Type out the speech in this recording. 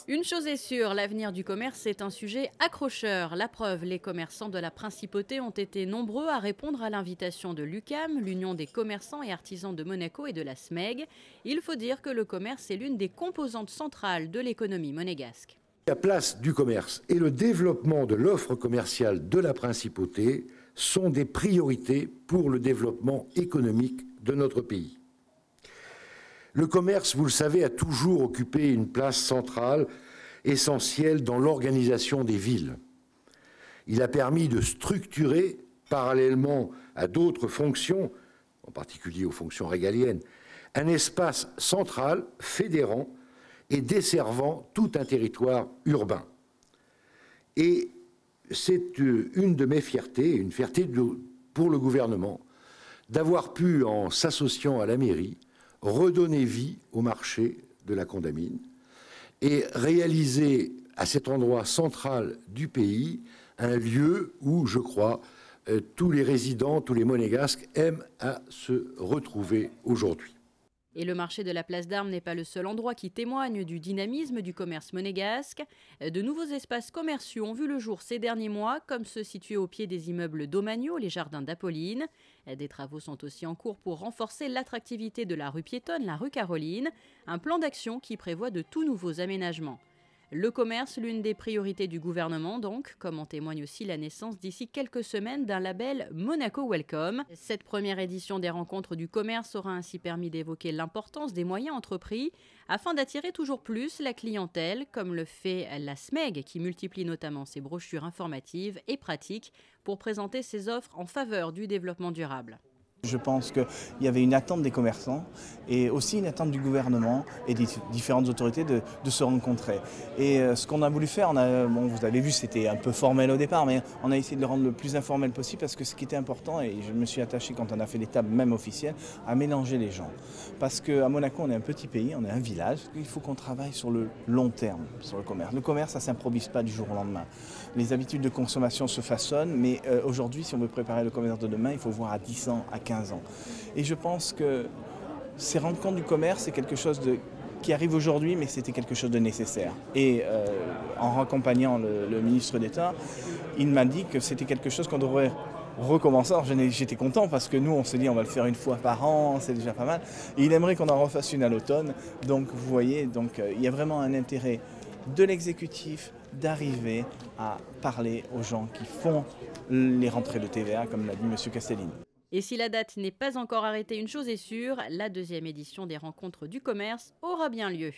Une chose est sûre, l'avenir du commerce est un sujet accrocheur. La preuve, les commerçants de la Principauté ont été nombreux à répondre à l'invitation de l'UQAM, l'Union des commerçants et artisans de Monaco et de la SMEG. Il faut dire que le commerce est l'une des composantes centrales de l'économie monégasque. La place du commerce et le développement de l'offre commerciale de la Principauté sont des priorités pour le développement économique de notre pays. Le commerce, vous le savez, a toujours occupé une place centrale, essentielle dans l'organisation des villes. Il a permis de structurer, parallèlement à d'autres fonctions, en particulier aux fonctions régaliennes, un espace central, fédérant et desservant tout un territoire urbain. Et c'est une de mes fiertés, une fierté pour le gouvernement, d'avoir pu, en s'associant à la mairie, redonner vie au marché de la Condamine et réaliser à cet endroit central du pays un lieu où, je crois, tous les résidents, tous les monégasques aiment à se retrouver aujourd'hui. Et le marché de la Place d'Armes n'est pas le seul endroit qui témoigne du dynamisme du commerce monégasque. De nouveaux espaces commerciaux ont vu le jour ces derniers mois, comme ceux situés au pied des immeubles d'Omagno, les jardins d'Apolline. Des travaux sont aussi en cours pour renforcer l'attractivité de la rue piétonne, la rue Caroline. Un plan d'action qui prévoit de tout nouveaux aménagements. Le commerce, l'une des priorités du gouvernement donc, comme en témoigne aussi la naissance d'ici quelques semaines d'un label Monaco Welcome. Cette première édition des rencontres du commerce aura ainsi permis d'évoquer l'importance des moyens entrepris afin d'attirer toujours plus la clientèle, comme le fait la SMEG qui multiplie notamment ses brochures informatives et pratiques pour présenter ses offres en faveur du développement durable. Je pense qu'il y avait une attente des commerçants et aussi une attente du gouvernement et des différentes autorités de se rencontrer. Et ce qu'on a voulu faire, vous avez vu, c'était un peu formel au départ, mais on a essayé de le rendre le plus informel possible parce que ce qui était important, et je me suis attaché quand on a fait les tables même officielles, à mélanger les gens. Parce qu'à Monaco, on est un petit pays, on est un village, il faut qu'on travaille sur le long terme, sur le commerce. Le commerce, ça ne s'improvise pas du jour au lendemain. Les habitudes de consommation se façonnent, mais aujourd'hui, si on veut préparer le commerce de demain, il faut voir à 10 ans, à 15 ans. Et je pense que ces rencontres du commerce, c'est quelque chose qui arrive aujourd'hui, mais c'était quelque chose de nécessaire. Et en raccompagnant le ministre d'État, il m'a dit que c'était quelque chose qu'on devrait recommencer. Alors j'étais content parce que nous, on s'est dit on va le faire une fois par an, c'est déjà pas mal. Et il aimerait qu'on en refasse une à l'automne. Donc vous voyez, il y a vraiment un intérêt de l'exécutif d'arriver à parler aux gens qui font les rentrées de TVA, comme l'a dit M. Castellini. Et si la date n'est pas encore arrêtée, une chose est sûre, la deuxième édition des rencontres du commerce aura bien lieu.